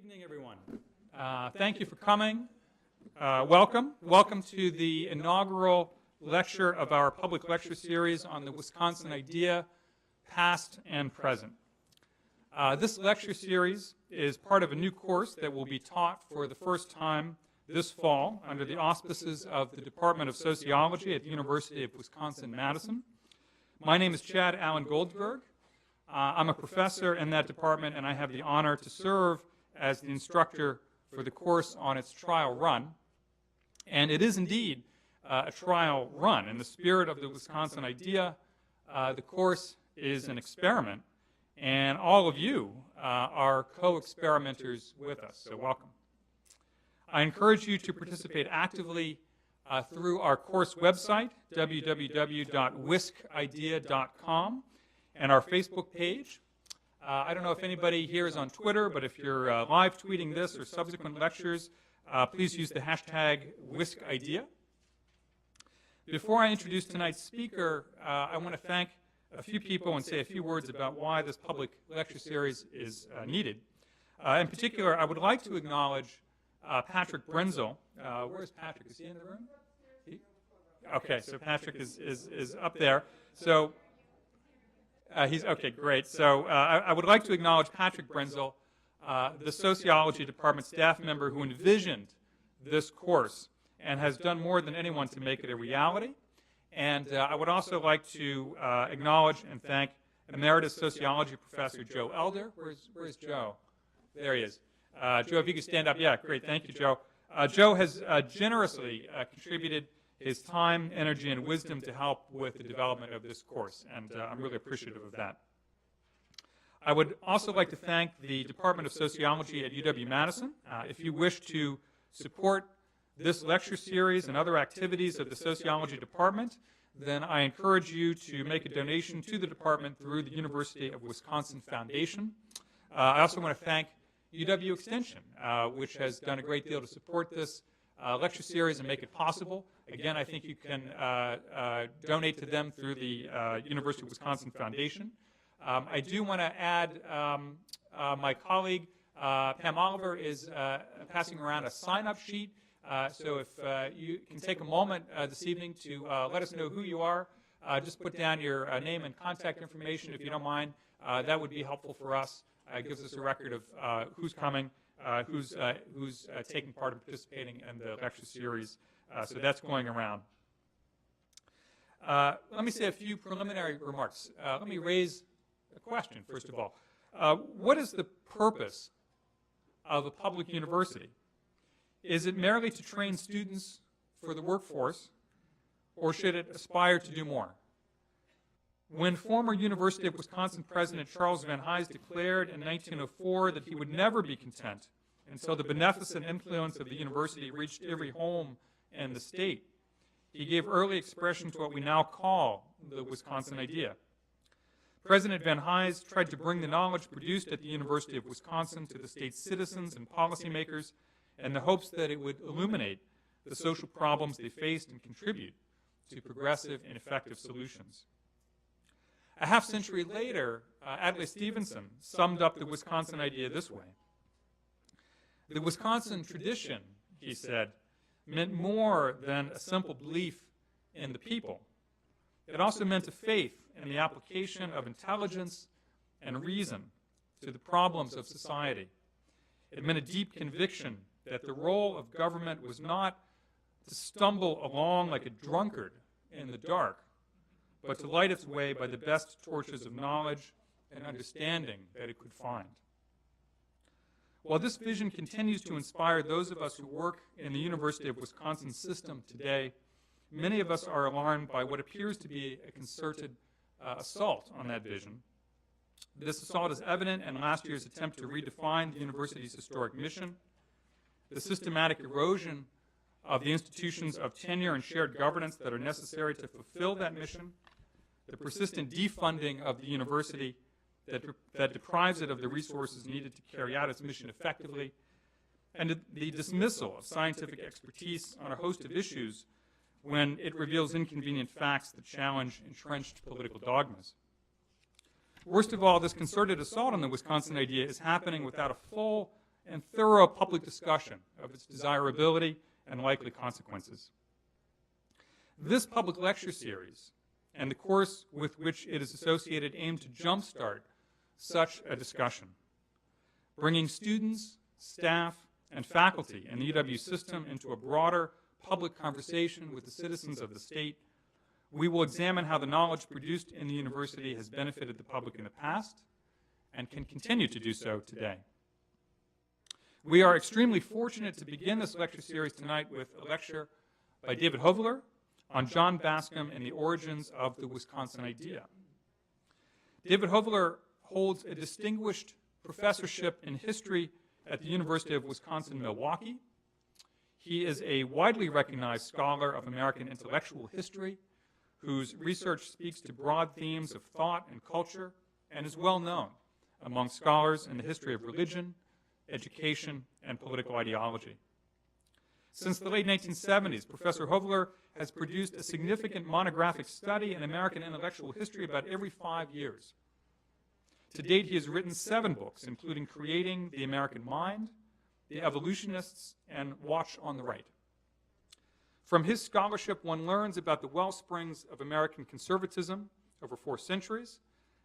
Evening, everyone. Thank you for coming. Welcome. Welcome to the inaugural lecture of our public lecture series on the Wisconsin idea, past and present. This lecture series is part of a new course that will be taught for the first time this fall under the auspices of the Department of Sociology at the University of Wisconsin-Madison. My name is Chad Allen Goldsberg. I'm a professor in that department, and I have the honor to serve as the instructor for the course on its trial run. And it is indeed a trial run. In the spirit of the Wisconsin idea, the course is an experiment, and all of you are co-experimenters with us, so welcome. I encourage you to participate actively through our course website, www.wiscidea.com, and our Facebook page. I don't know if anybody here is on Twitter, but if you're live tweeting this or subsequent lectures, please use the hashtag #WiscIdea. Before I introduce tonight's speaker, I want to thank a few people and say a few words about why this public lecture series is needed. In particular, I would like to acknowledge Patrick Brenzel. Where is Patrick? Is he in the room? Okay, so Patrick is up there. So he's okay, great. So I would like to acknowledge Patrick Brenzel, the sociology department staff member who envisioned this course and has done more than anyone to make it a reality. And I would also like to acknowledge and thank emeritus sociology professor Joe Elder. Where's Joe? There he is. Joe, if you could stand up. Yeah, great. Thank you, Joe. Joe has generously contributed his time, energy, and wisdom to help with the development of this course, and I'm really appreciative of that. I would also like to thank the Department of Sociology at UW-Madison. If you wish to support this lecture series and other activities of the Sociology Department, then I encourage you to make a donation to the department through the University of Wisconsin Foundation. I also want to thank UW Extension, which has done a great deal to support this lecture series and make it possible. Again, I think you can donate to them through the University of Wisconsin Foundation. I do want to add my colleague, Pam Oliver, is passing around a sign-up sheet. So if you can take a moment this evening to let us know who you are, just put down your name and contact information if you don't mind. That would be helpful for us. It gives us a record of who's coming, who's taking part and participating in the lecture series. So that's going around. Let me say a few preliminary remarks. Let me raise a question, first of all. What is the purpose of a public university? Is it merely to train students for the workforce, or should it aspire to do more? When former University of Wisconsin President Charles Van Hise declared in 1904 that he would never be content until the beneficent influence of the university reached every home in the state, he gave early expression to what we now call the Wisconsin idea. President Van Hise tried to bring the knowledge produced at the University of Wisconsin to the state's citizens and policymakers in the hopes that it would illuminate the social problems they faced and contribute to progressive and effective solutions. A half century later, Adlai Stevenson summed up the Wisconsin idea this way. The Wisconsin tradition, he said, meant more than a simple belief in the people. It also meant a faith in the application of intelligence and reason to the problems of society. It meant a deep conviction that the role of government was not to stumble along like a drunkard in the dark, but to light its way by the best torches of knowledge and understanding that it could find. While this vision continues to inspire those of us who work in the University of Wisconsin system today, many of us are alarmed by what appears to be a concerted assault on that vision. This assault is evident in last year's attempt to redefine the university's historic mission, the systematic erosion of the institutions of tenure and shared governance that are necessary to fulfill that mission, the persistent defunding of the university that deprives it of the resources needed to carry out its mission effectively, and the dismissal of scientific expertise on a host of issues when it reveals inconvenient facts that challenge entrenched political dogmas. Worst of all, this concerted assault on the Wisconsin idea is happening without a full and thorough public discussion of its desirability and likely consequences. This public lecture series and the course with which it is associated aim to jumpstart such a discussion, bringing students, staff, and faculty in the UW system into a broader public conversation with the citizens of the state. We will examine how the knowledge produced in the university has benefited the public in the past and can continue to do so today. We are extremely fortunate to begin this lecture series tonight with a lecture by David Hoeveler on John Bascom and the origins of the Wisconsin idea. David Hoeveler holds a distinguished professorship in history at the University of Wisconsin-Milwaukee. He is a widely recognized scholar of American intellectual history whose research speaks to broad themes of thought and culture and is well known among scholars in the history of religion, education, and political ideology. Since the late 1970s, Professor Hoeveler has produced a significant monographic study in American intellectual history about every 5 years. To date, he has written 7 books, including Creating the American Mind, The Evolutionists, and Watch on the Right. From his scholarship, one learns about the wellsprings of American conservatism over 4 centuries,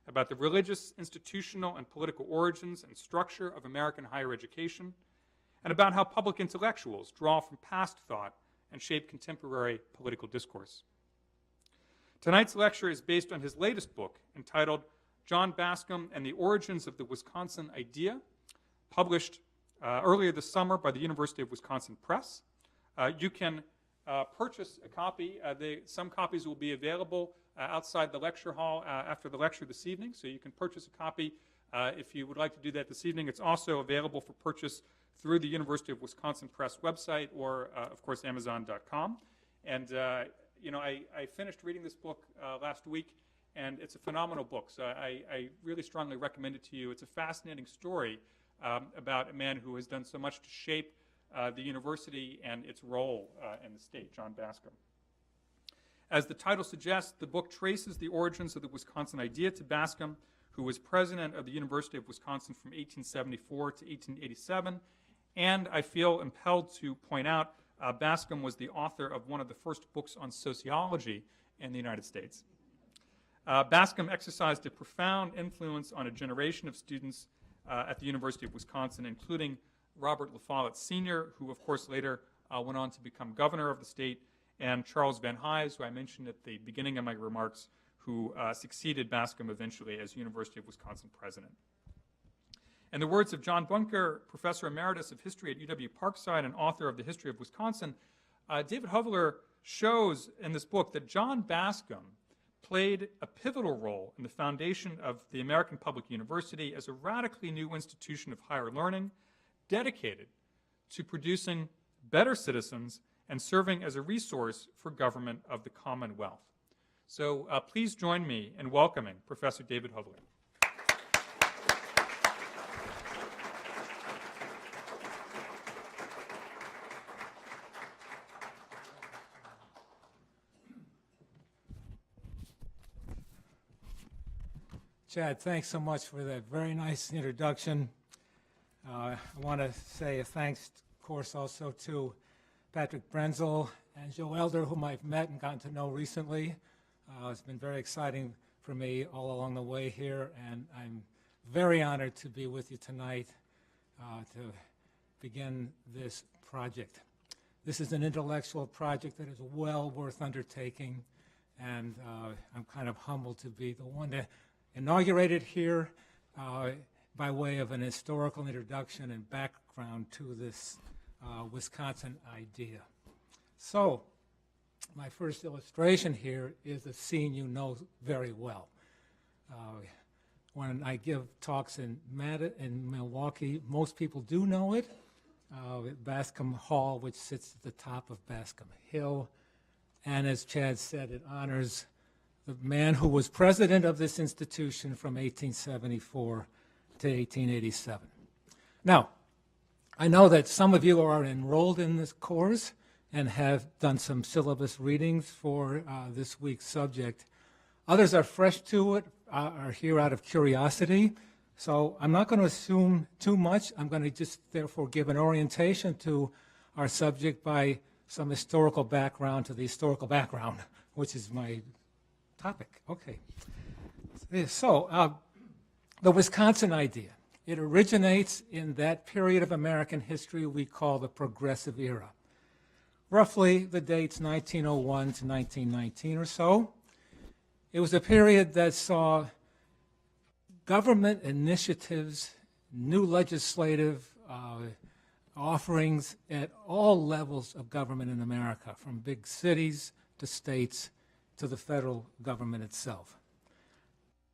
about the religious, institutional, and political origins and structure of American higher education, and about how public intellectuals draw from past thought and shape contemporary political discourse. Tonight's lecture is based on his latest book entitled John Bascom and the Origins of the Wisconsin Idea, published earlier this summer by the University of Wisconsin Press. You can purchase a copy. Some copies will be available outside the lecture hall after the lecture this evening, so you can purchase a copy if you would like to do that this evening. It's also available for purchase through the University of Wisconsin Press website or, of course, Amazon.com. And, I finished reading this book last week, and it's a phenomenal book, so I really strongly recommend it to you. It's a fascinating story about a man who has done so much to shape the university and its role in the state, John Bascom. As the title suggests, the book traces the origins of the Wisconsin idea to Bascom, who was president of the University of Wisconsin from 1874 to 1887, and I feel impelled to point out Bascom was the author of one of the first books on sociology in the United States. Bascom exercised a profound influence on a generation of students at the University of Wisconsin, including Robert La Follette Sr., who of course later went on to become governor of the state, and Charles Van Hise, who I mentioned at the beginning of my remarks, who succeeded Bascom eventually as University of Wisconsin president. In the words of John Bunker, professor emeritus of history at UW-Parkside and author of The History of Wisconsin, David Hoeveler shows in this book that John Bascom played a pivotal role in the foundation of the American Public University as a radically new institution of higher learning dedicated to producing better citizens and serving as a resource for government of the Commonwealth. So please join me in welcoming Professor David Hoeveler. Chad, thanks so much for that very nice introduction. I want to say a thanks, of course, also to Patrick Brenzel and Joe Elder, whom I've met and gotten to know recently. It's been very exciting for me all along the way here, and I'm very honored to be with you tonight to begin this project. This is an intellectual project that is well worth undertaking, and I'm kind of humbled to be the one to inaugurate it here by way of an historical introduction and background to this Wisconsin idea. So, my first illustration here is a scene you know very well. When I give talks in Milwaukee, most people do know it. Bascom Hall, which sits at the top of Bascom Hill. And as Chad said, it honors the man who was president of this institution from 1874 to 1887. Now, I know that some of you are enrolled in this course and have done some syllabus readings for this week's subject. Others are fresh to it, are here out of curiosity. So I'm not going to assume too much. I'm going to just therefore give an orientation to our subject by some historical background to the historical background, which is my topic. Okay. So the Wisconsin idea. It originates in that period of American history we call the Progressive Era. Roughly the dates 1901 to 1919 or so. It was a period that saw government initiatives, new legislative offerings at all levels of government in America, from big cities to states to the federal government itself.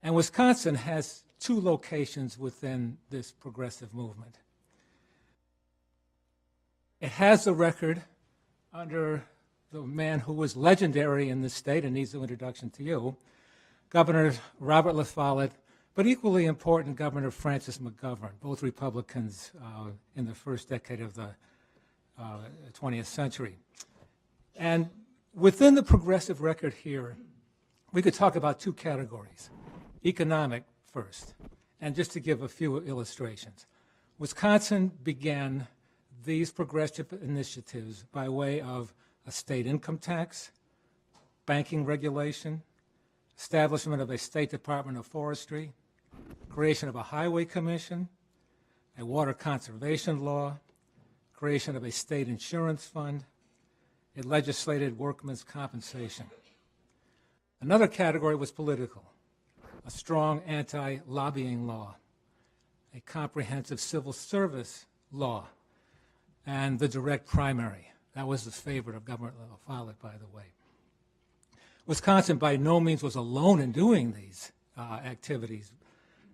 And Wisconsin has two locations within this progressive movement. It has a record under the man who was legendary in this state and needs no introduction to you, Governor Robert La Follette, but equally important, Governor Francis McGovern, both Republicans in the first decade of the 20th century. And within the progressive record here, we could talk about two categories. Economic first, and just to give a few illustrations. Wisconsin began these progressive initiatives by way of a state income tax, banking regulation, establishment of a state department of forestry, creation of a highway commission, a water conservation law, creation of a state insurance fund. It legislated workmen's compensation. Another category was political. A strong anti-lobbying law, a comprehensive civil service law, and the direct primary. That was the favorite of Governor La Follette, by the way. Wisconsin by no means was alone in doing these activities,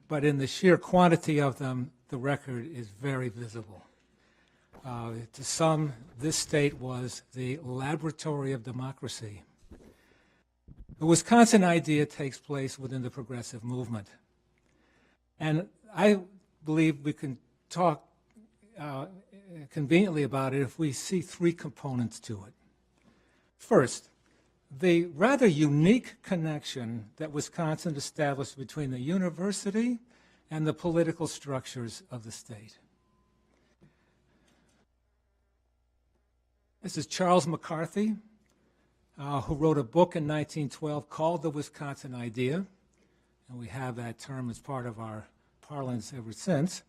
but in the sheer quantity of them, the record is very visible. To some, this state was the laboratory of democracy. The Wisconsin idea takes place within the progressive movement. And I believe we can talk conveniently about it if we see three components to it. First, the rather unique connection that Wisconsin established between the university and the political structures of the state. This is Charles McCarthy, who wrote a book in 1912 called The Wisconsin Idea, and we have that term as part of our parlance ever since.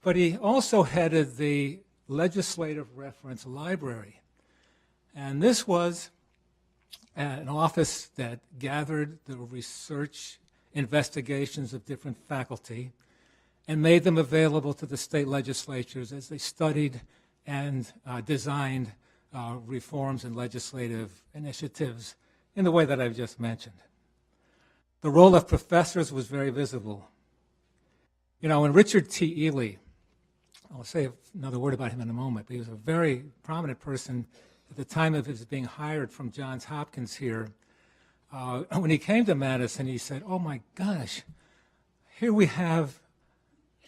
But he also headed the Legislative Reference Library, and this was an office that gathered the research investigations of different faculty and made them available to the state legislatures as they studied and designed reforms and legislative initiatives in the way that I've just mentioned. The role of professors was very visible. You know, when Richard T. Ely, I'll say another word about him in a moment, but he was a very prominent person at the time of his being hired from Johns Hopkins here. When he came to Madison, he said, oh my gosh, here we have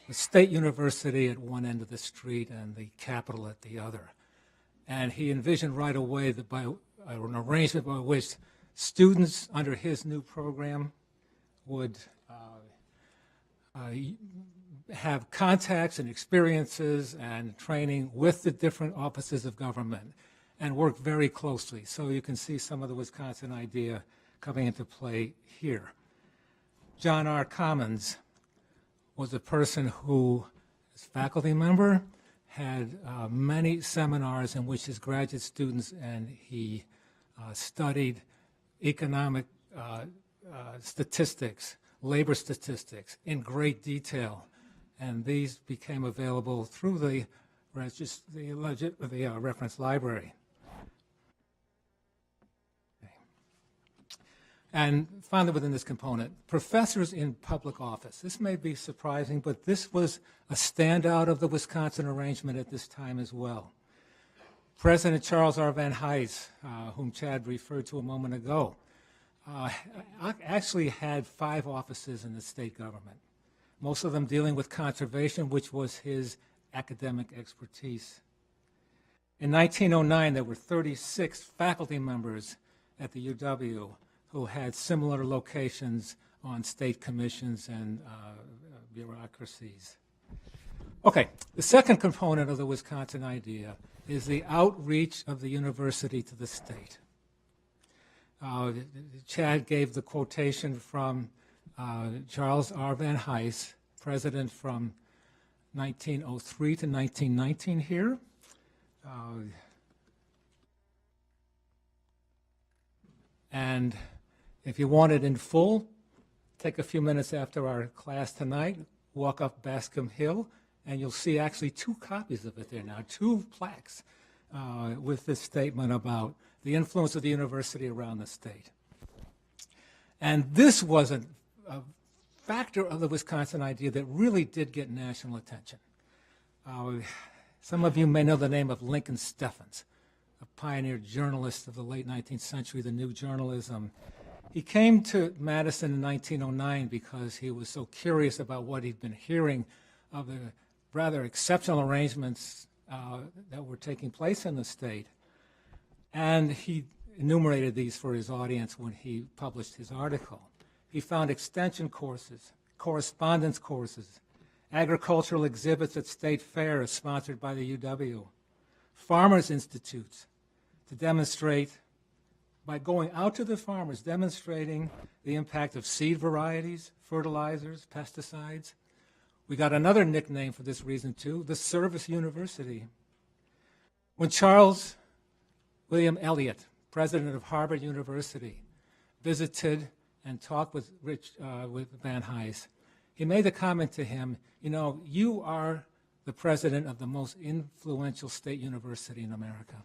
the state university at one end of the street and the Capitol at the other. And he envisioned right away that by an arrangement by which students under his new program would have contacts and experiences and training with the different offices of government and work very closely. So you can see some of the Wisconsin idea coming into play here. John R. Commons was a person who, as faculty member, had many seminars in which his graduate students and he studied economic statistics, labor statistics in great detail, and these became available through the reference library. Okay. And finally, within this component, professors in public office. This may be surprising, but this was a standout of the Wisconsin arrangement at this time as well. President Charles R. Van Hise, whom Chad referred to a moment ago, actually had 5 offices in the state government, most of them dealing with conservation, which was his academic expertise. In 1909, there were 36 faculty members at the UW who had similar locations on state commissions and bureaucracies. Okay, the second component of the Wisconsin idea is the outreach of the university to the state. Chad gave the quotation from Charles R. Van Hise, president from 1903 to 1919 here. And if you want it in full, take a few minutes after our class tonight, walk up Bascom Hill, and you'll see actually 2 copies of it there now, 2 plaques with this statement about the influence of the university around the state. And this was a factor of the Wisconsin idea that really did get national attention. Some of you may know the name of Lincoln Steffens, a pioneer journalist of the late 19th century, the new journalism. He came to Madison in 1909 because he was so curious about what he'd been hearing of the rather exceptional arrangements that were taking place in the state. And he enumerated these for his audience when he published his article. He found extension courses, correspondence courses, agricultural exhibits at state fairs sponsored by the UW, farmers' institutes to demonstrate, by going out to the farmers, demonstrating the impact of seed varieties, fertilizers, pesticides. We got another nickname for this reason too, the Service University. When Charles William Eliot, president of Harvard University, visited and talked with Van Hise, he made the comment to him, you know, you are the president of the most influential state university in America.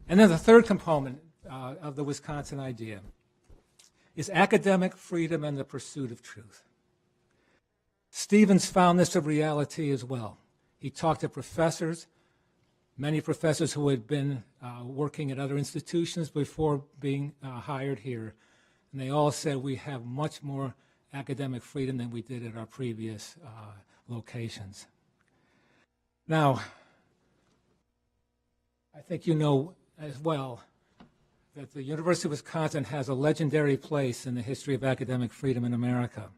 And then the third component of the Wisconsin idea is academic freedom and the pursuit of truth. Stevens found this a reality as well. He talked to professors, many professors who had been working at other institutions before being hired here, and they all said we have much more academic freedom than we did at our previous locations. Now, I think you know as well that the University of Wisconsin has a legendary place in the history of academic freedom in America.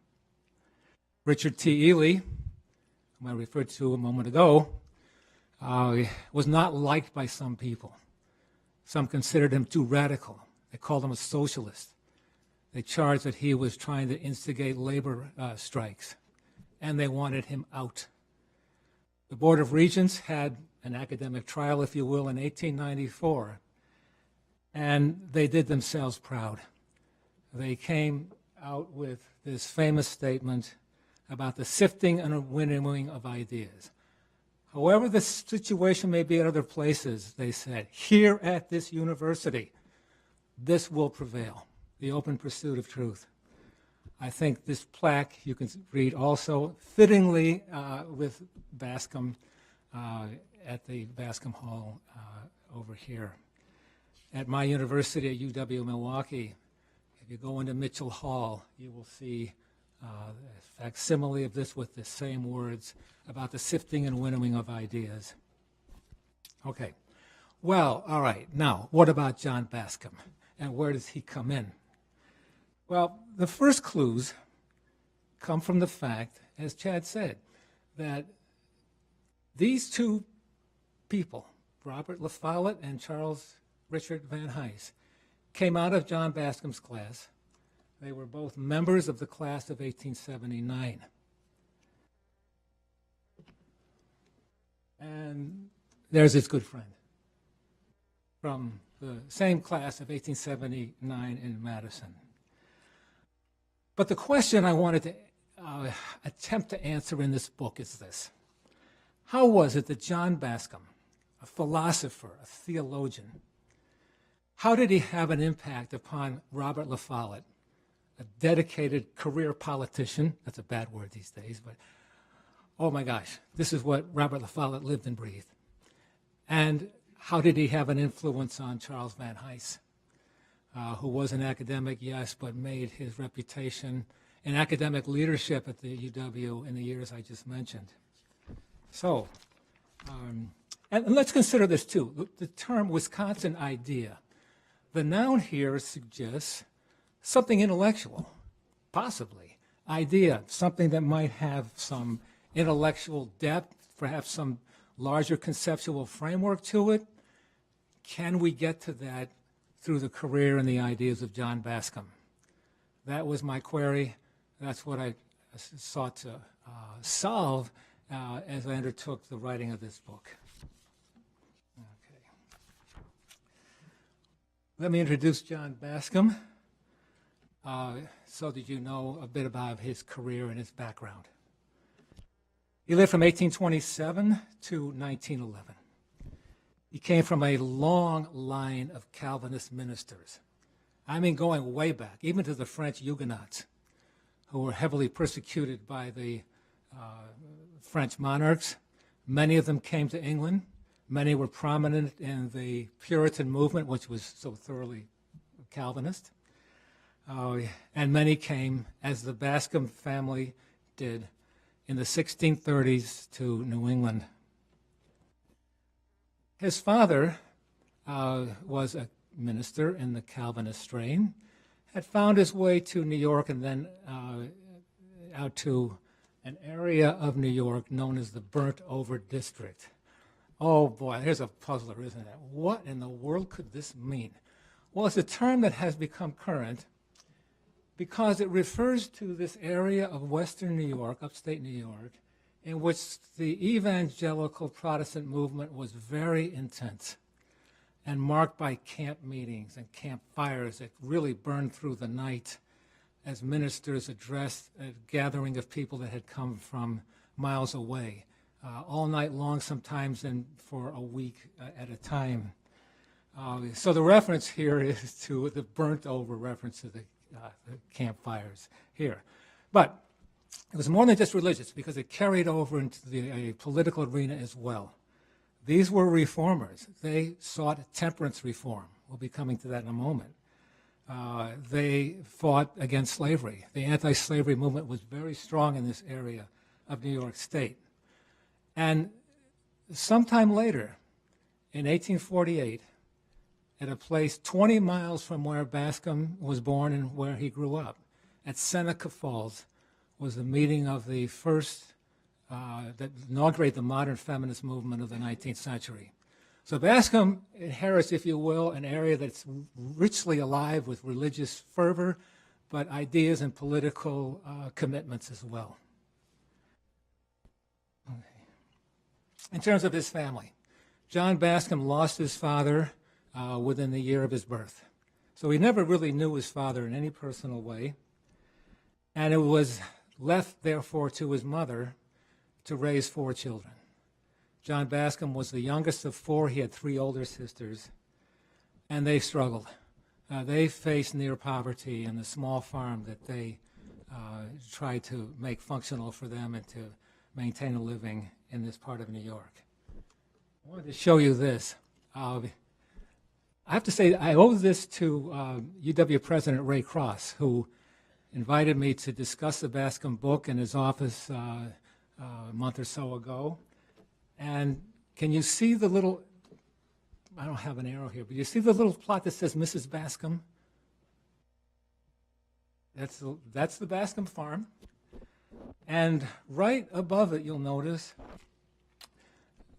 Richard T. Ely, whom I referred to a moment ago, was not liked by some people. Some considered him too radical. They called him a socialist. They charged that he was trying to instigate labor strikes, and they wanted him out. The Board of Regents had an academic trial, if you will, in 1894, and they did themselves proud. They came out with this famous statement about the sifting and winnowing of ideas. However the situation may be at other places, they said, here at this university, this will prevail, the open pursuit of truth. I think this plaque you can read also fittingly with Bascom at the Bascom Hall over here. At my university at UW-Milwaukee, if you go into Mitchell Hall, you will see a facsimile of this with the same words about the sifting and winnowing of ideas. Okay, well, all right, now, what about John Bascom, and where does he come in? Well, the first clues come from the fact, as Chad said, that these two people, Robert La Follette and Charles Richard Van Hise, came out of John Bascom's class. They were both members of the class of 1879. And there's his good friend from the same class of 1879 in Madison. But the question I wanted to attempt to answer in this book is this. How was it that John Bascom, a philosopher, a theologian, how did he have an impact upon Robert La Follette, a dedicated career politician? That's a bad word these days, but oh my gosh, this is what Robert La Follette lived and breathed. And how did he have an influence on Charles Van Hise, who was an academic, yes, but made his reputation in academic leadership at the UW in the years I just mentioned. So, and let's consider this too, the term Wisconsin idea. The noun here suggests something intellectual, possibly, idea, something that might have some intellectual depth, perhaps some larger conceptual framework to it. Can we get to that through the career and the ideas of John Bascom? That was my query. That's what I sought to solve as I undertook the writing of this book. Okay. Let me introduce John Bascom so that you know a bit about his career and his background. He lived from 1827 to 1911. He came from a long line of Calvinist ministers. I mean, going way back, even to the French Huguenots, who were heavily persecuted by the French monarchs. Many of them came to England. Many were prominent in the Puritan movement, which was so thoroughly Calvinist. And many came, as the Bascom family did, in the 1630s to New England. His father was a minister in the Calvinist strain, had found his way to New York and then out to an area of New York known as the Burnt Over District. Oh boy, here's a puzzler, isn't it? What in the world could this mean? Well, it's a term that has become current because it refers to this area of Western New York, upstate New York, in which the evangelical Protestant movement was very intense and marked by camp meetings and campfires that really burned through the night as ministers addressed a gathering of people that had come from miles away, all night long sometimes and for a week at a time. So the reference here is to the burnt over reference to the campfires here. But it was more than just religious because it carried over into the political arena as well. These were reformers. They sought temperance reform. We'll be coming to that in a moment. They fought against slavery. The anti-slavery movement was very strong in this area of New York State. And sometime later, in 1848, at a place 20 miles from where Bascom was born and where he grew up, at Seneca Falls, was the meeting of the first that inaugurated the modern feminist movement of the 19th century. So Bascom inherits, if you will, an area that's richly alive with religious fervor, but ideas and political commitments as well. Okay. In terms of his family, John Bascom lost his father within the year of his birth. So he never really knew his father in any personal way. And it was left, therefore, to his mother to raise 4 children. John Bascom was the youngest of 4. He had 3 older sisters, and they struggled. They faced near poverty in the small farm that they tried to make functional for them and to maintain a living in this part of New York. I wanted to show you this. I have to say I owe this to UW President Ray Cross, who invited me to discuss the Bascom book in his office a month or so ago. And can you see the little, I don't have an arrow here, but you see the little plot that says Mrs. Bascom? That's the Bascom farm. And right above it, you'll notice,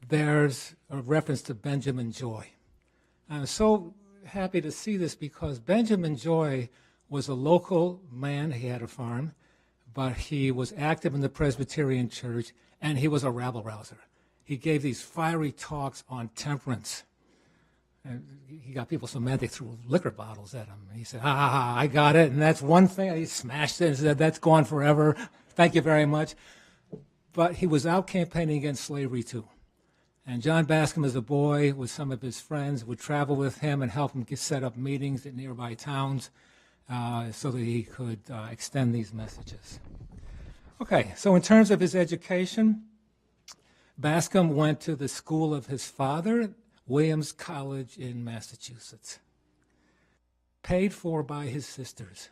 there's a reference to Benjamin Joy. I'm so happy to see this because Benjamin Joy was a local man. He had a farm, but he was active in the Presbyterian Church, and he was a rabble-rouser. He gave these fiery talks on temperance. And he got people so mad they threw liquor bottles at him. He said, I got it, and that's one thing. He smashed it and said, that's gone forever. Thank you very much. But he was out campaigning against slavery, too. And John Bascom, as a boy, with some of his friends, would travel with him and help him set up meetings at nearby towns so that he could extend these messages. Okay, so in terms of his education, Bascom went to the school of his father, Williams College in Massachusetts, paid for by his sisters.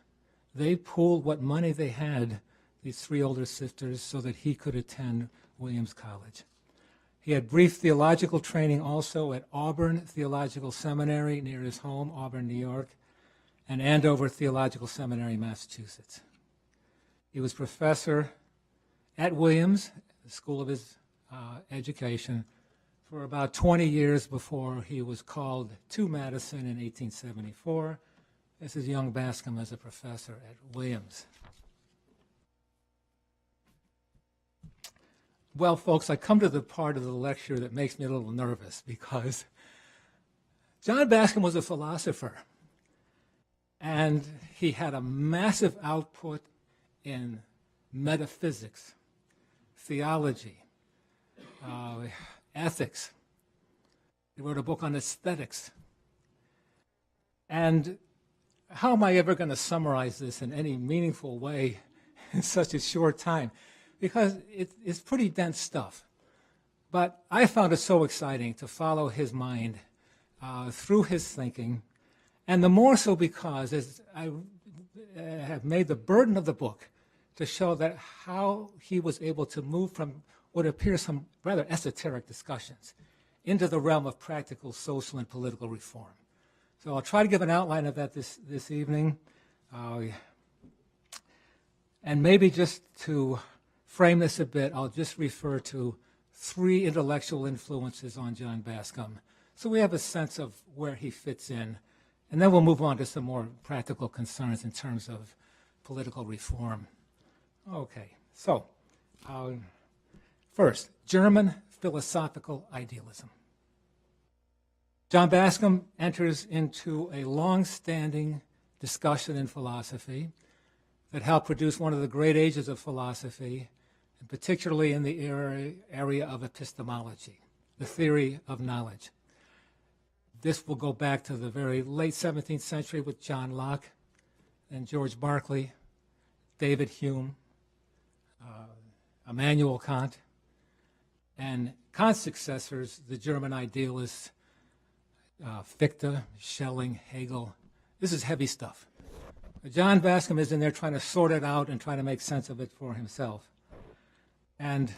They pooled what money they had, these 3 older sisters, so that he could attend Williams College. He had brief theological training also at Auburn Theological Seminary near his home, Auburn, New York, and Andover Theological Seminary, Massachusetts. He was professor at Williams, the school of his education, for about 20 years before he was called to Madison in 1874. This is young Bascom as a professor at Williams. Well, folks, I come to the part of the lecture that makes me a little nervous because John Bascom was a philosopher, and he had a massive output in metaphysics, theology, ethics. He wrote a book on aesthetics. And how am I ever going to summarize this in any meaningful way in such a short time? Because it's pretty dense stuff. But I found it so exciting to follow his mind through his thinking, and the more so because as I have made the burden of the book to show that how he was able to move from what appears some rather esoteric discussions into the realm of practical social and political reform. So I'll try to give an outline of that this evening. And maybe just to frame this a bit, I'll just refer to 3 intellectual influences on John Bascom, so we have a sense of where he fits in. And then we'll move on to some more practical concerns in terms of political reform. Okay, so first, German philosophical idealism. John Bascom enters into a long-standing discussion in philosophy that helped produce one of the great ages of philosophy, and particularly in the area of epistemology, the theory of knowledge. This will go back to the very late 17th century with John Locke and George Berkeley, David Hume, Immanuel Kant, and Kant's successors, the German idealists, Fichte, Schelling, Hegel. This is heavy stuff. John Bascom is in there trying to sort it out and trying to make sense of it for himself. And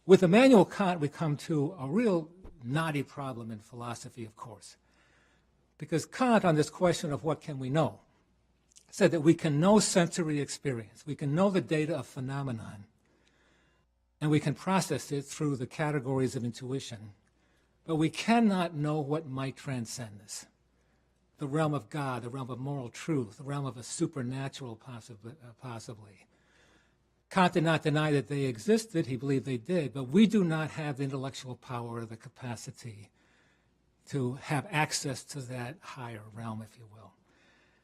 with Immanuel Kant, we come to a real knotty problem in philosophy, of course. Because Kant, on this question of what can we know, said that we can know sensory experience, we can know the data of phenomenon, and we can process it through the categories of intuition, but we cannot know what might transcend this. The realm of God, the realm of moral truth, the realm of a supernatural possibly. Kant did not deny that they existed, he believed they did, but we do not have the intellectual power or the capacity to have access to that higher realm, if you will.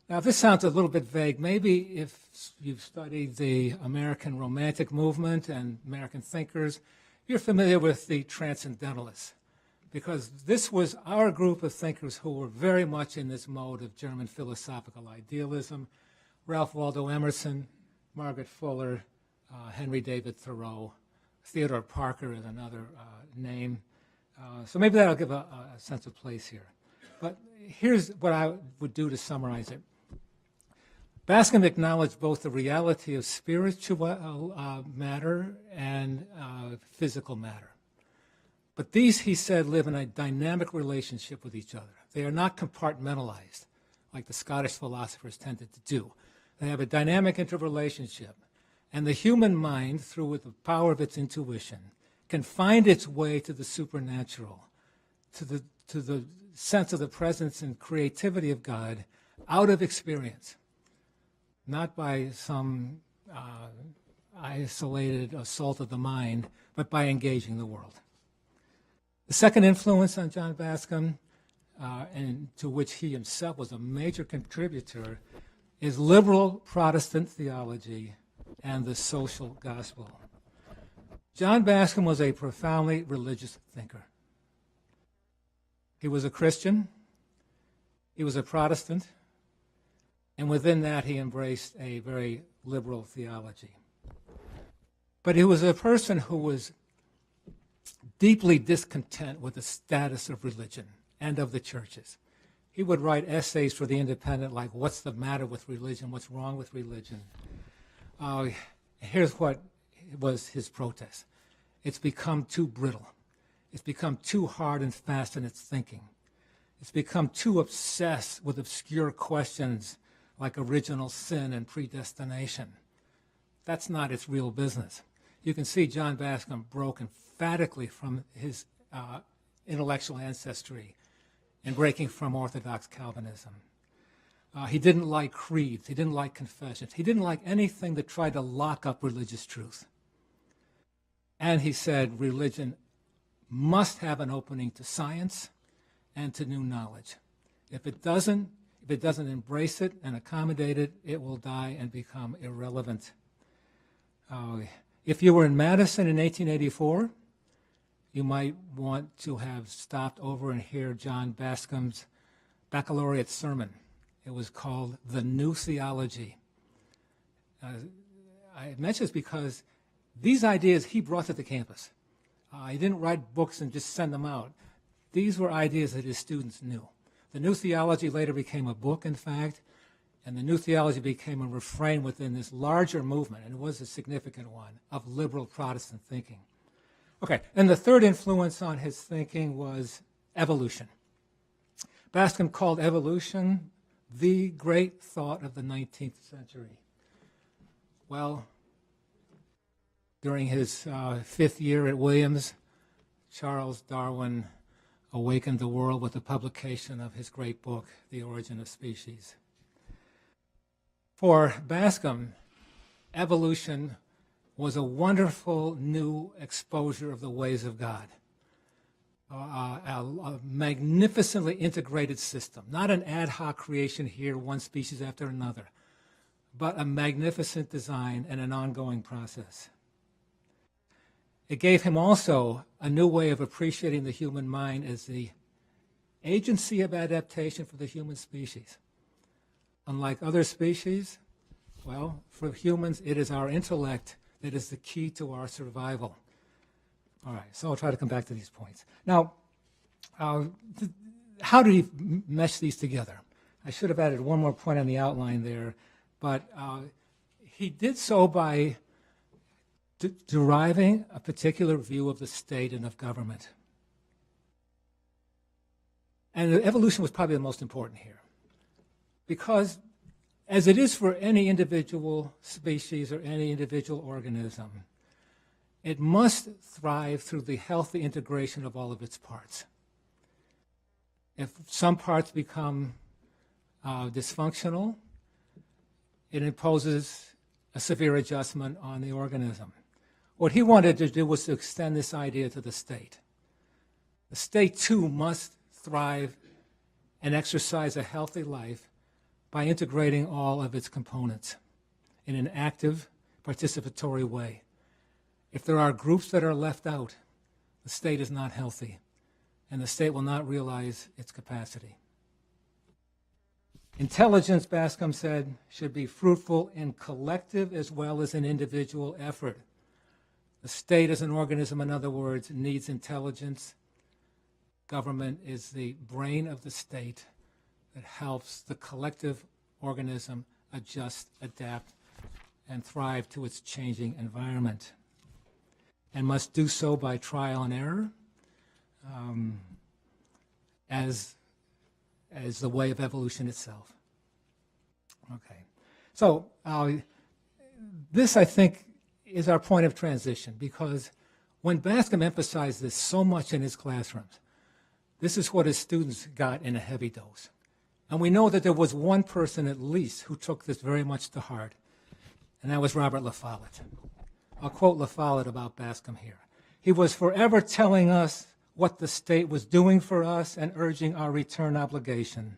Now, if this sounds a little bit vague, maybe if you've studied the American Romantic movement and American thinkers, you're familiar with the Transcendentalists, because this was our group of thinkers who were very much in this mode of German philosophical idealism. Ralph Waldo Emerson, Margaret Fuller, Henry David Thoreau, Theodore Parker is another name. So maybe that'll give a sense of place here. But here's what I would do to summarize it. Bascom acknowledged both the reality of spiritual matter and physical matter. But these, he said, live in a dynamic relationship with each other. They are not compartmentalized, like the Scottish philosophers tended to do. They have a dynamic interrelationship. And the human mind, through the power of its intuition, can find its way to the supernatural, to the sense of the presence and creativity of God out of experience, not by some isolated assault of the mind, but by engaging the world. The second influence on John Bascom, and to which he himself was a major contributor, is liberal Protestant theology and the social gospel. John Bascom was a profoundly religious thinker. He was a Christian, he was a Protestant, and within that he embraced a very liberal theology. But he was a person who was deeply discontent with the status of religion and of the churches. He would write essays for The Independent like, "What's the matter with religion? What's wrong with religion?" Here's what was his protest. It's become too brittle. It's become too hard and fast in its thinking. It's become too obsessed with obscure questions like original sin and predestination. that's not its real business. You can see John Bascom broke emphatically from his intellectual ancestry and breaking from Orthodox Calvinism. He didn't like creeds. He didn't like confessions. He didn't like anything that tried to lock up religious truth. And he said religion must have an opening to science and to new knowledge. If it doesn't embrace it and accommodate it, it will die and become irrelevant. If you were in Madison in 1884, you might want to have stopped over and hear John Bascom's baccalaureate sermon. It was called The New Theology. I mention this because these ideas he brought to the campus. He didn't write books and just send them out. These were ideas that his students knew. The New Theology later became a book, in fact, and the New Theology became a refrain within this larger movement, and it was a significant one, of liberal Protestant thinking. Okay, and the third influence on his thinking was evolution. Bascom called evolution the great thought of the 19th century. Well, during his fifth year at Williams, Charles Darwin awakened the world with the publication of his great book, The Origin of Species. For Bascom, evolution was a wonderful new exposure of the ways of God. A magnificently integrated system, not an ad hoc creation here, one species after another, but a magnificent design and an ongoing process. It gave him also a new way of appreciating the human mind as the agency of adaptation for the human species. Unlike other species, well, for humans, it is our intellect that is the key to our survival. All right, so I'll try to come back to these points. Now, how did he mesh these together? I should have added one more point on the outline there, but he did so by deriving a particular view of the state and of government. And evolution was probably the most important here, because as it is for any individual species or any individual organism, it must thrive through the healthy integration of all of its parts. If some parts become dysfunctional, it imposes a severe adjustment on the organism. What he wanted to do was to extend this idea to the state. The state, too, must thrive and exercise a healthy life by integrating all of its components in an active, participatory way. If there are groups that are left out, the state is not healthy, and the state will not realize its capacity. Intelligence, Bascom said, should be fruitful in collective as well as in individual effort. The state as an organism, in other words, needs intelligence. Government is the brain of the state that helps the collective organism adjust, adapt, and thrive to its changing environment, and must do so by trial and error as the way of evolution itself. Okay, so this, I think, is our point of transition, because when Bascom emphasized this so much in his classrooms, this is what his students got in a heavy dose. And we know that there was one person at least who took this very much to heart, and that was Robert La Follette. I'll quote La Follette about Bascom here. He was forever telling us what the state was doing for us and urging our return obligation,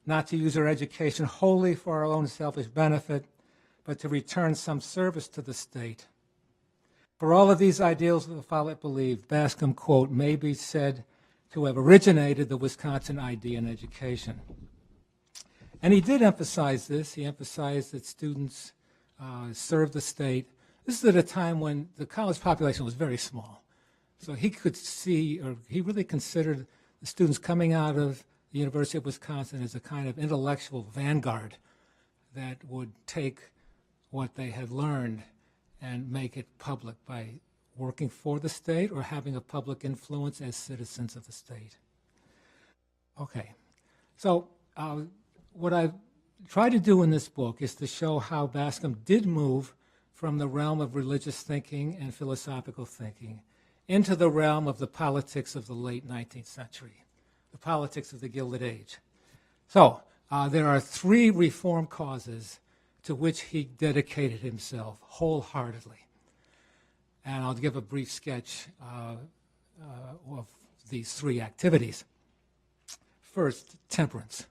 not to use our education wholly for our own selfish benefit, but to return some service to the state. For all of these ideals, La Follette believed, Bascom, quote, may be said to have originated the Wisconsin idea in education. And he did emphasize this. He emphasized that students serve the state. This is at a time when the college population was very small. So he could see, or he really considered the students coming out of the University of Wisconsin as a kind of intellectual vanguard that would take what they had learned and make it public by working for the state or having a public influence as citizens of the state. Okay, so what I've tried to do in this book is to show how Bascom did move from the realm of religious thinking and philosophical thinking into the realm of the politics of the late 19th century, the politics of the Gilded Age. So there are 3 reform causes to which he dedicated himself wholeheartedly. And I'll give a brief sketch of these 3 activities. First, temperance.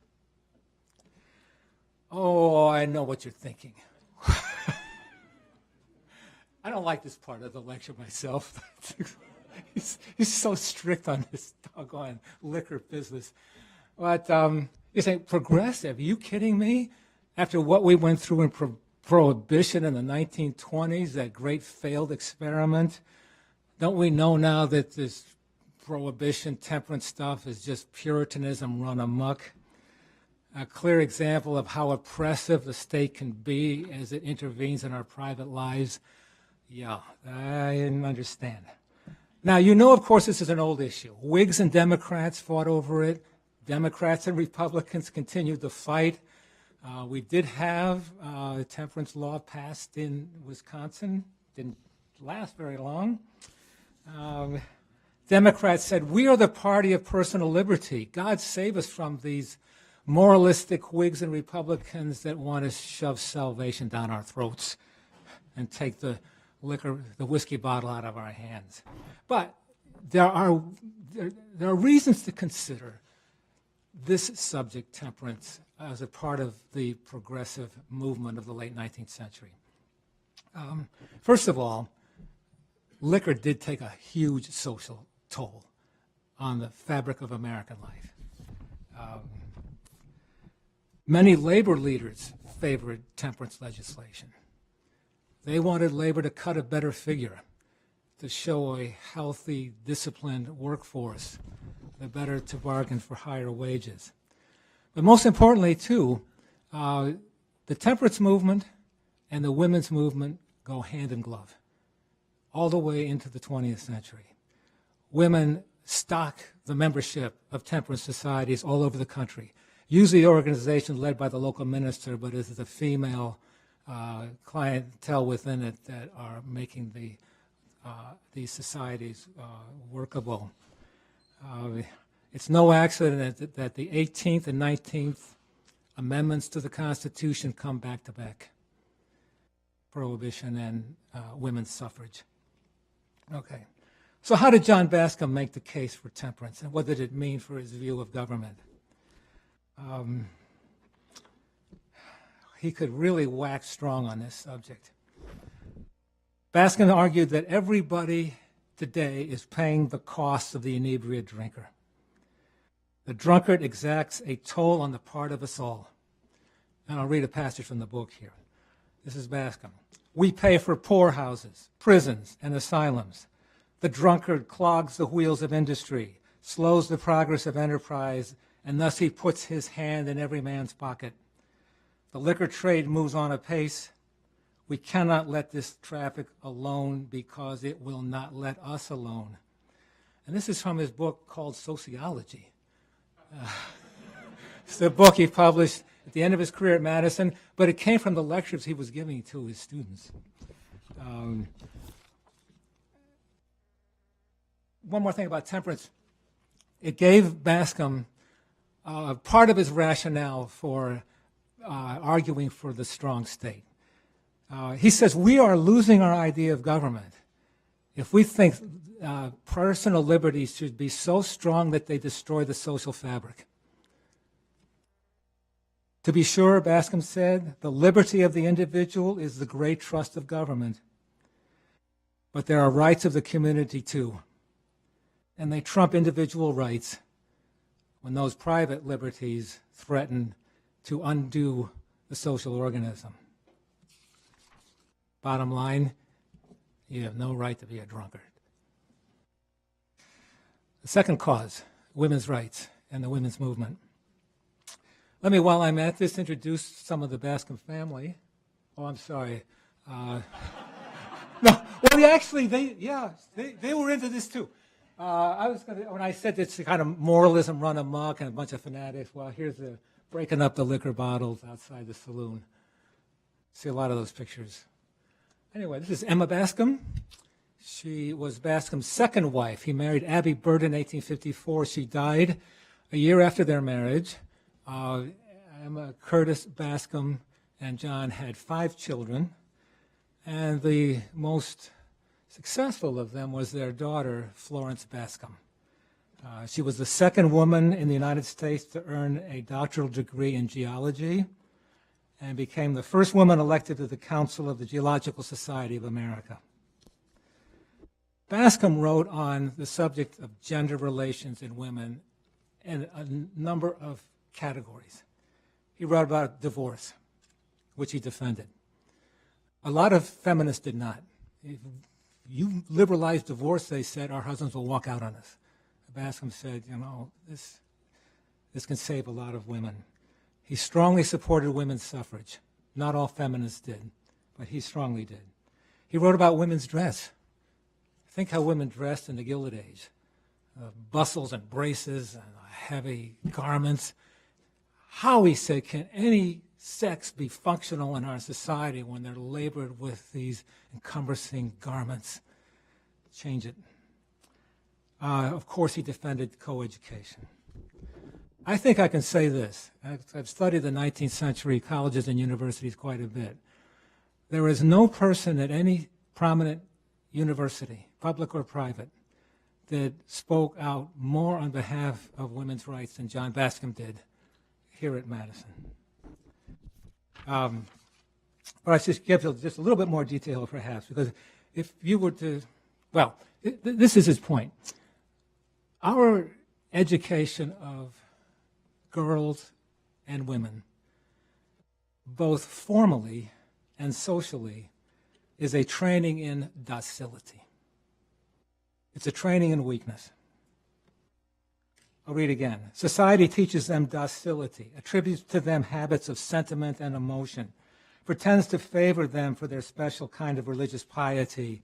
Oh, I know what you're thinking. I don't like this part of the lecture myself. He's so strict on this doggone liquor business. But you say, progressive? Are you kidding me? After what we went through in Prohibition in the 1920s, that great failed experiment, don't we know now that this Prohibition, temperance stuff is just Puritanism run amok? A clear example of how oppressive the state can be as it intervenes in our private lives. Yeah, I didn't understand. Now, you know, of course, this is an old issue. Whigs and Democrats fought over it. Democrats and Republicans continued to fight. We did have a temperance law passed in Wisconsin. Didn't last very long. Democrats said, we are the party of personal liberty. God save us from these moralistic Whigs and Republicans that want to shove salvation down our throats and take the whiskey bottle out of our hands. But there are reasons to consider this subject, temperance, as a part of the progressive movement of the late 19th century. First of all, liquor did take a huge social toll on the fabric of American life. Many labor leaders favored temperance legislation. They wanted labor to cut a better figure, to show a healthy, disciplined workforce, the better to bargain for higher wages. But most importantly, too, the temperance movement and the women's movement go hand in glove all the way into the 20th century. Women stock the membership of temperance societies all over the country. Usually organizations led by the local minister, but it is the female clientele within it that are making these societies workable. It's no accident that the 18th and 19th amendments to the Constitution come back to back. Prohibition and women's suffrage. Okay. So how did John Bascom make the case for temperance, and what did it mean for his view of government? He could really wax strong on this subject. Bascom argued that everybody today is paying the cost of the inebriated drinker. The drunkard exacts a toll on the part of us all. And I'll read a passage from the book here. This is Bascom. We pay for poorhouses, prisons, and asylums. The drunkard clogs the wheels of industry, slows the progress of enterprise, and thus he puts his hand in every man's pocket. The liquor trade moves on apace. We cannot let this traffic alone because it will not let us alone. And this is from his book called Sociology. It's the book he published at the end of his career at Madison, but it came from the lectures he was giving to his students. One more thing about temperance. It gave Bascom part of his rationale for arguing for the strong state. He says, we are losing our idea of government if we think personal liberties should be so strong that they destroy the social fabric. To be sure, Bascom said, the liberty of the individual is the great trust of government. But there are rights of the community too. And they trump individual rights when those private liberties threaten to undo the social organism. Bottom line, you have no right to be a drunkard. The second cause, women's rights and the women's movement. Let me, while I'm at this, introduce some of the Bascom family. Oh, I'm sorry. No, well, actually, they were into this too. When I said it's kind of moralism run amok and a bunch of fanatics, well, here's the breaking up the liquor bottles outside the saloon. See a lot of those pictures. Anyway, this is Emma Bascom. She was Bascom's second wife. He married Abby Bird in 1854. She died a year after their marriage. Emma Curtis Bascom and John had 5 children, and the most successful of them was their daughter, Florence Bascom. She was the second woman in the United States to earn a doctoral degree in geology and became the first woman elected to the Council of the Geological Society of America. Bascom wrote on the subject of gender relations in women in a number of categories. He wrote about divorce, which he defended. A lot of feminists did not. If you liberalize divorce, they said, our husbands will walk out on us. Bascom said, this can save a lot of women. He strongly supported women's suffrage. Not all feminists did, but he strongly did. He wrote about women's dress. Think how women dressed in the Gilded Age. Bustles and braces and heavy garments. How, he said, can any sex be functional in our society when they're labored with these encumbersome garments? Change it. Of course, he defended coeducation. I think I can say this. I've studied the 19th century colleges and universities quite a bit. There is no person at any prominent university, public or private, that spoke out more on behalf of women's rights than John Bascom did here at Madison. But I should give just a little bit more detail, perhaps, because if you were to, well, this is his point. Our education of girls and women, both formally and socially, is a training in docility. It's a training in weakness. I'll read again. Society teaches them docility, attributes to them habits of sentiment and emotion, pretends to favor them for their special kind of religious piety,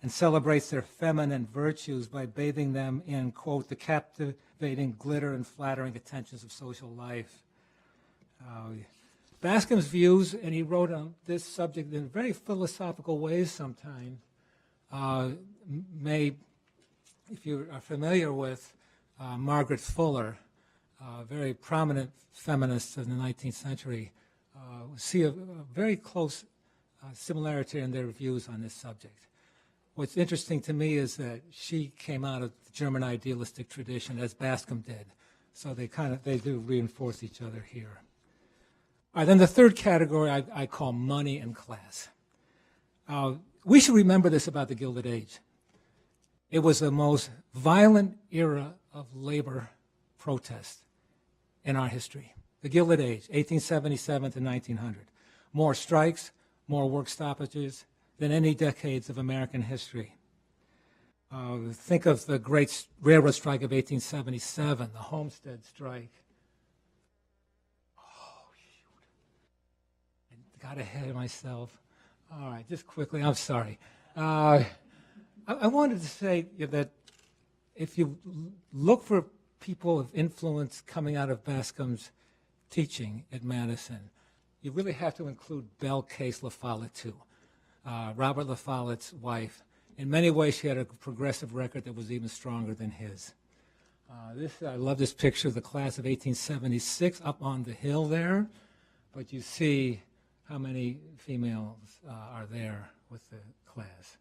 and celebrates their feminine virtues by bathing them in, quote, the captivating glitter and flattering attentions of social life. Bascom's views, and he wrote on this subject in very philosophical ways sometimes, may, if you are familiar with Margaret Fuller, a very prominent feminist in the 19th century, see a very close similarity in their views on this subject. What's interesting to me is that she came out of the German idealistic tradition, as Bascom did. So they do reinforce each other here. All right, then the third category I call money and class. We should remember this about the Gilded Age. It was the most violent era of labor protest in our history. The Gilded Age, 1877 to 1900. More strikes, more work stoppages than any decades of American history. Think of the great railroad strike of 1877, the Homestead strike. Oh, shoot. I got ahead of myself. All right, just quickly, I'm sorry. I wanted to say that if you look for people of influence coming out of Bascom's teaching at Madison, you really have to include Belle Case La Follette too. Robert La Follette's wife. In many ways, she had a progressive record that was even stronger than his. I love this picture of the class of 1876 up on the hill there, but you see how many females are there with the class.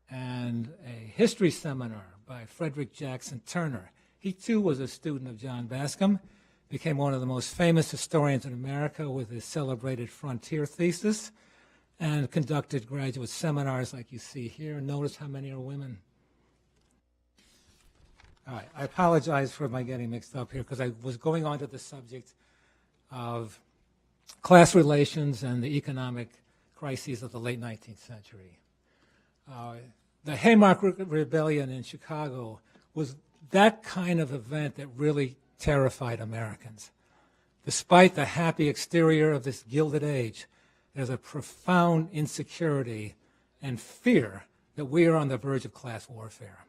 And a history seminar by Frederick Jackson Turner. He too was a student of John Bascom, became one of the most famous historians in America with his celebrated frontier thesis, and conducted graduate seminars like you see here. Notice how many are women. All right, I apologize for my getting mixed up here because I was going on to the subject of class relations and the economic crises of the late 19th century. The Haymarket Rebellion in Chicago was that kind of event that really terrified Americans. Despite the happy exterior of this Gilded Age, there's a profound insecurity and fear that we are on the verge of class warfare.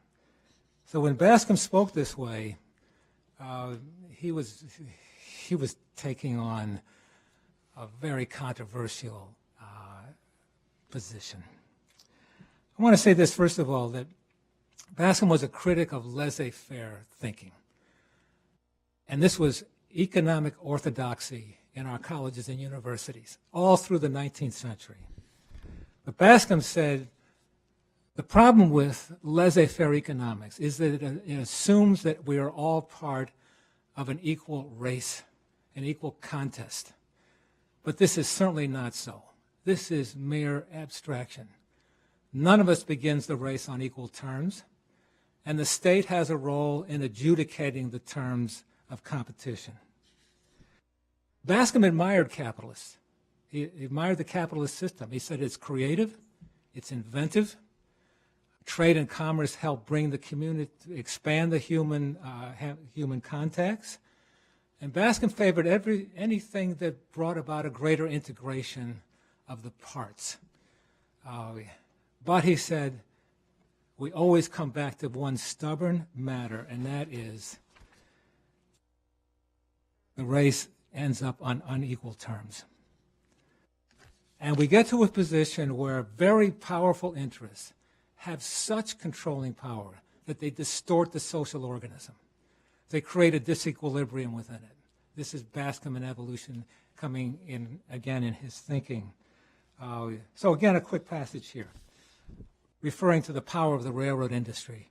So when Bascom spoke this way, he was taking on a very controversial position. I want to say this, first of all, that Bascom was a critic of laissez-faire thinking. And this was economic orthodoxy in our colleges and universities all through the 19th century. But Bascom said the problem with laissez-faire economics is that it assumes that we are all part of an equal race, an equal contest. But this is certainly not so. This is mere abstraction. None of us begins the race on equal terms, and the state has a role in adjudicating the terms of competition. Bascom admired capitalists. He admired the capitalist system. He said it's creative, it's inventive. Trade and commerce help bring the community, expand the human contacts. And Bascom favored anything that brought about a greater integration of the parts. But he said, we always come back to one stubborn matter, and that is the race ends up on unequal terms. And we get to a position where very powerful interests have such controlling power that they distort the social organism. They create a disequilibrium within it. This is Bascom and evolution coming in again in his thinking. So again, a quick passage here, referring to the power of the railroad industry.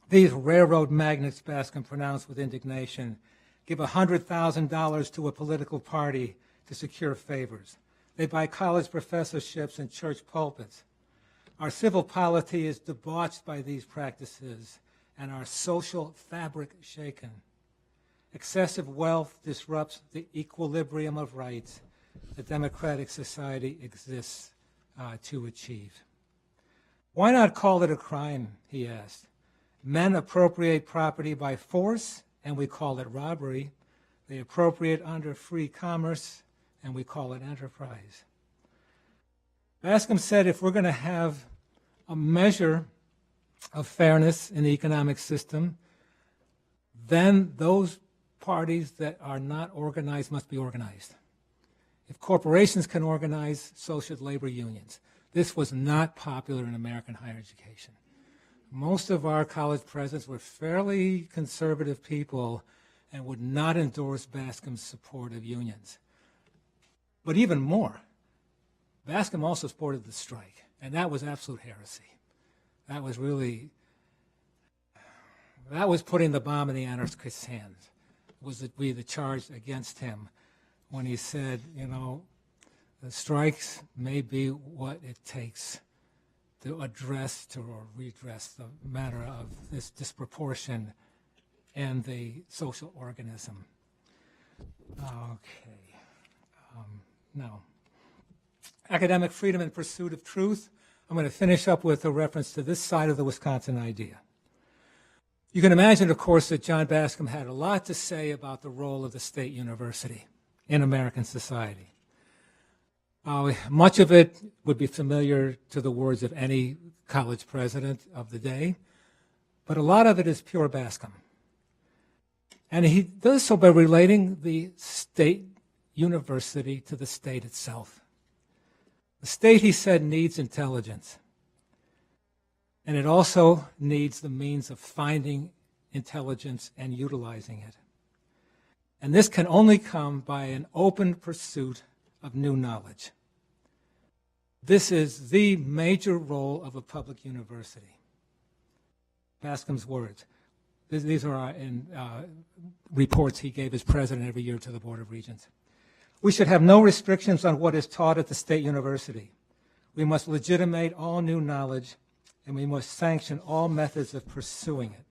These railroad magnates, Bascom pronounced with indignation, give $100,000 to a political party to secure favors. They buy college professorships and church pulpits. Our civil polity is debauched by these practices and our social fabric shaken. Excessive wealth disrupts the equilibrium of rights that democratic society exists to achieve. Why not call it a crime, he asked. Men appropriate property by force, and we call it robbery. They appropriate under free commerce, and we call it enterprise. Bascom said if we're going to have a measure of fairness in the economic system, then those parties that are not organized must be organized. If corporations can organize, so should labor unions. This was not popular in American higher education. Most of our college presidents were fairly conservative people and would not endorse Bascom's support of unions. But even more, Bascom also supported the strike, and that was absolute heresy. That was putting the bomb in the anarchist's hands. Was it be the charge against him when he said, the strikes may be what it takes to address or redress the matter of this disproportion in the social organism. Okay. Now, academic freedom and pursuit of truth. I'm going to finish up with a reference to this side of the Wisconsin idea. You can imagine, of course, that John Bascom had a lot to say about the role of the state university in American society. Much of it would be familiar to the words of any college president of the day, but a lot of it is pure Bascom. And he does so by relating the state university to the state itself. The state, he said, needs intelligence. And it also needs the means of finding intelligence and utilizing it. And this can only come by an open pursuit of new knowledge. This is the major role of a public university. Bascom's words. These are in reports he gave as president every year to the Board of Regents. We should have no restrictions on what is taught at the state university. We must legitimate all new knowledge, and we must sanction all methods of pursuing it.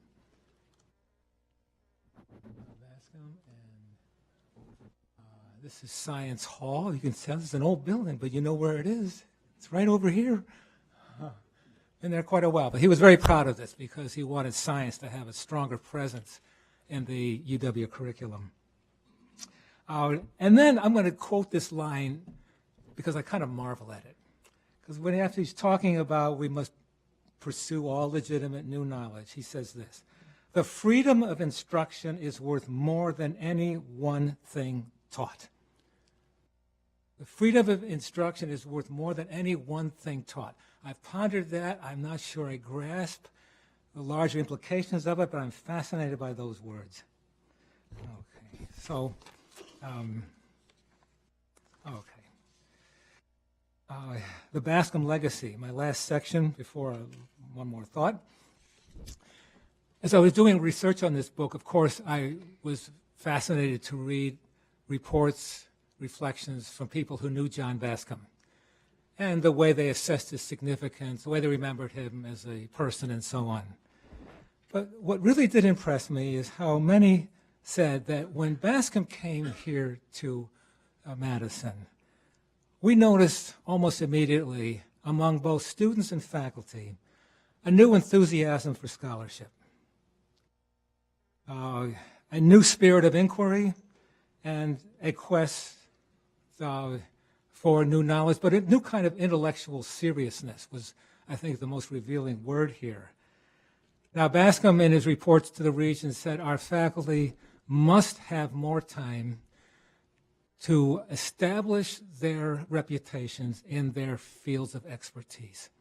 This is Science Hall. You can tell it's an old building, but you know where it is. It's right over here. Been there quite a while. But he was very proud of this because he wanted science to have a stronger presence in the UW curriculum. And then I'm going to quote this line because I kind of marvel at it. Because when after he's talking about we must pursue all legitimate new knowledge, he says this: the freedom of instruction is worth more than any one thing taught. The freedom of instruction is worth more than any one thing taught. I've pondered that. I'm not sure I grasp the larger implications of it, but I'm fascinated by those words. Okay, so, the Bascom legacy, my last section before one more thought. As I was doing research on this book, of course, I was fascinated to read reports, reflections from people who knew John Bascom and the way they assessed his significance, the way they remembered him as a person, and so on. But what really did impress me is how many said that when Bascom came here to Madison, we noticed almost immediately among both students and faculty a new enthusiasm for scholarship, a new spirit of inquiry, and a quest for new knowledge, but a new kind of intellectual seriousness was, I think, the most revealing word here. Now, Bascom, in his reports to the Regent, said our faculty must have more time to establish their reputations in their fields of expertise.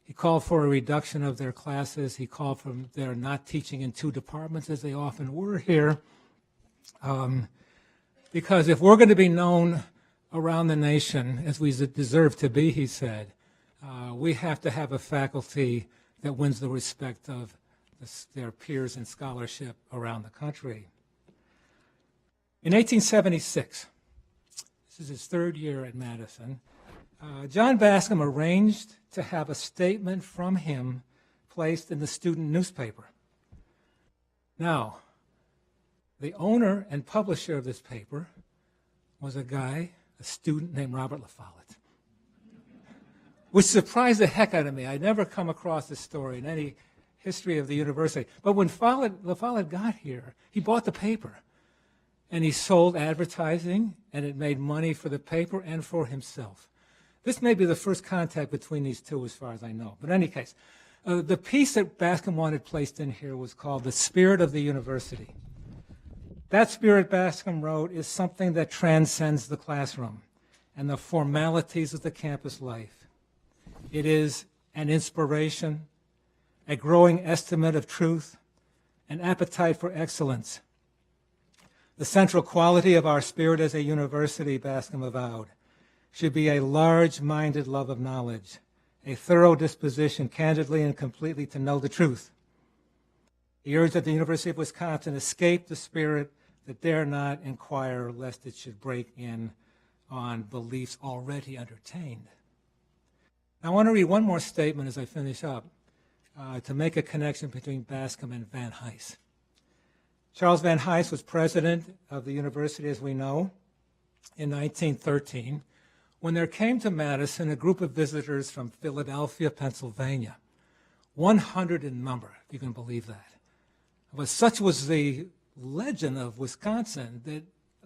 He called for a reduction of their classes. He called for their not teaching in two departments, as they often were here, because if we're going to be known around the nation, as we deserve to be, he said, we have to have a faculty that wins the respect of their peers in scholarship around the country. In 1876, this is his third year at Madison, John Bascom arranged to have a statement from him placed in the student newspaper. Now, the owner and publisher of this paper was a student named Robert La Follette, which surprised the heck out of me. I'd never come across this story in any history of the university. But when La Follette got here, he bought the paper, and he sold advertising, and it made money for the paper and for himself. This may be the first contact between these two, as far as I know. But in any case, the piece that Bascom wanted placed in here was called The Spirit of the University. That spirit, Bascom wrote, is something that transcends the classroom and the formalities of the campus life. It is an inspiration, a growing estimate of truth, an appetite for excellence. The central quality of our spirit as a university, Bascom avowed, should be a large-minded love of knowledge, a thorough disposition candidly and completely to know the truth. He urged that the University of Wisconsin escape the spirit that dare not inquire lest it should break in on beliefs already entertained. Now, I want to read one more statement as I finish up to make a connection between Bascom and Van Hise. Charles Van Hise was president of the university, as we know, in 1913, when there came to Madison a group of visitors from Philadelphia, Pennsylvania, 100 in number, if you can believe that. But such was the legend of Wisconsin that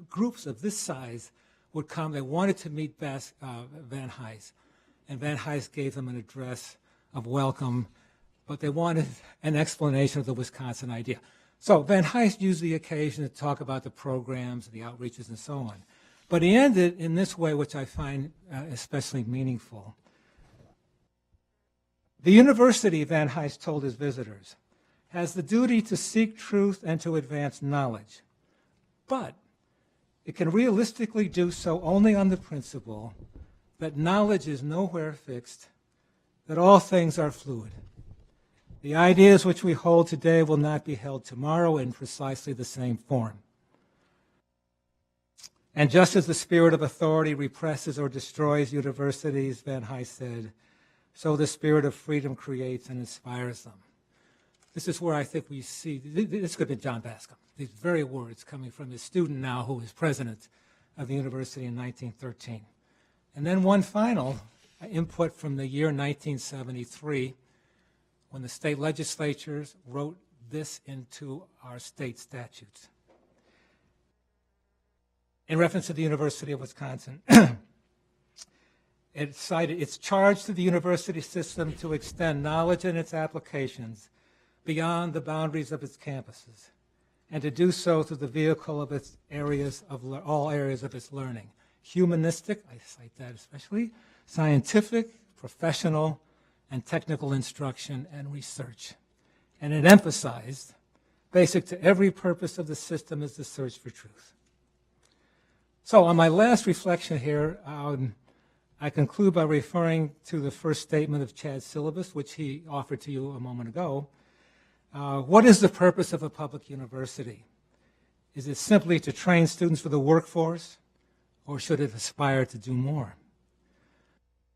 groups of this size would come. They wanted to meet Van Hise, and Van Hise gave them an address of welcome, but they wanted an explanation of the Wisconsin idea. So Van Hise used the occasion to talk about the programs, the outreaches, and so on. But he ended in this way, which I find especially meaningful. The university, Van Hise told his visitors, has the duty to seek truth and to advance knowledge. But it can realistically do so only on the principle that knowledge is nowhere fixed, that all things are fluid. The ideas which we hold today will not be held tomorrow in precisely the same form. And just as the spirit of authority represses or destroys universities, Van Hise said, so the spirit of freedom creates and inspires them. This is where I think we see, this could be John Bascom, these very words coming from his student now who is president of the university in 1913. And then one final input from the year 1973, when the state legislatures wrote this into our state statutes. In reference to the University of Wisconsin, it cited its charge to the university system to extend knowledge and its applications beyond the boundaries of its campuses, and to do so through the vehicle of its areas of all areas of its learning, humanistic, I cite that especially, scientific, professional, and technical instruction and research. And it emphasized, basic to every purpose of the system is the search for truth. So on my last reflection here, I conclude by referring to the first statement of Chad's syllabus, which he offered to you a moment ago. What is the purpose of a public university? Is it simply to train students for the workforce, or should it aspire to do more?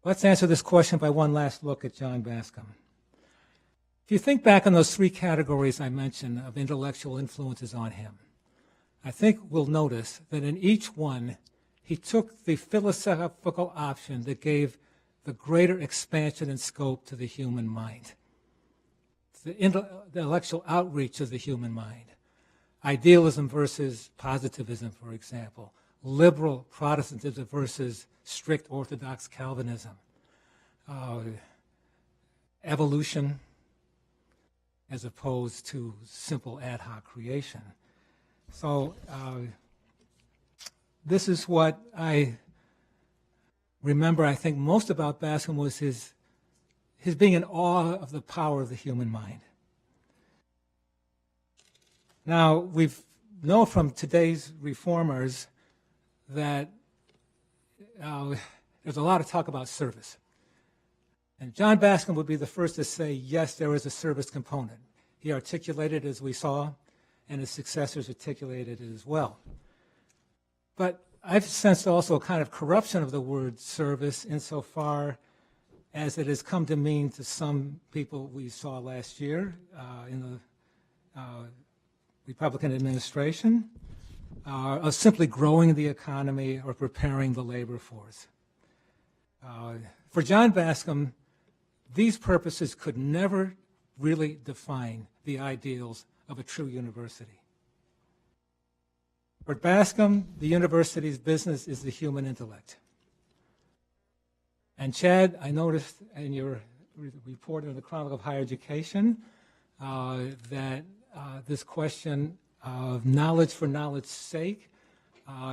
Let's answer this question by one last look at John Bascom. If you think back on those three categories I mentioned of intellectual influences on him, I think we'll notice that in each one, he took the philosophical option that gave the greater expansion and scope to the human mind, the intellectual outreach of the human mind. Idealism versus positivism, for example. Liberal Protestantism versus strict Orthodox Calvinism. Evolution as opposed to simple ad hoc creation. So this is what I remember, I think, most about Bascom was his being in awe of the power of the human mind. Now, we know from today's reformers that there's a lot of talk about service. And John Bascom would be the first to say, yes, there is a service component. He articulated it as we saw, and his successors articulated it as well. But I've sensed also a kind of corruption of the word service insofar as it has come to mean to some people we saw last year in the Republican administration, of simply growing the economy or preparing the labor force. For John Bascom, these purposes could never really define the ideals of a true university. For Bascom, the university's business is the human intellect. And Chad, I noticed in your report in the Chronicle of Higher Education that this question of knowledge for knowledge's sake,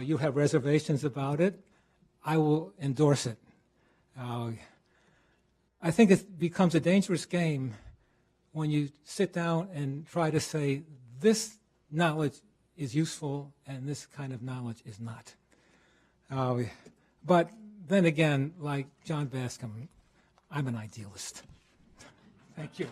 you have reservations about it. I will endorse it. I think it becomes a dangerous game when you sit down and try to say this knowledge is useful and this kind of knowledge is not. But then again, like John Bascom, I'm an idealist. Thank you.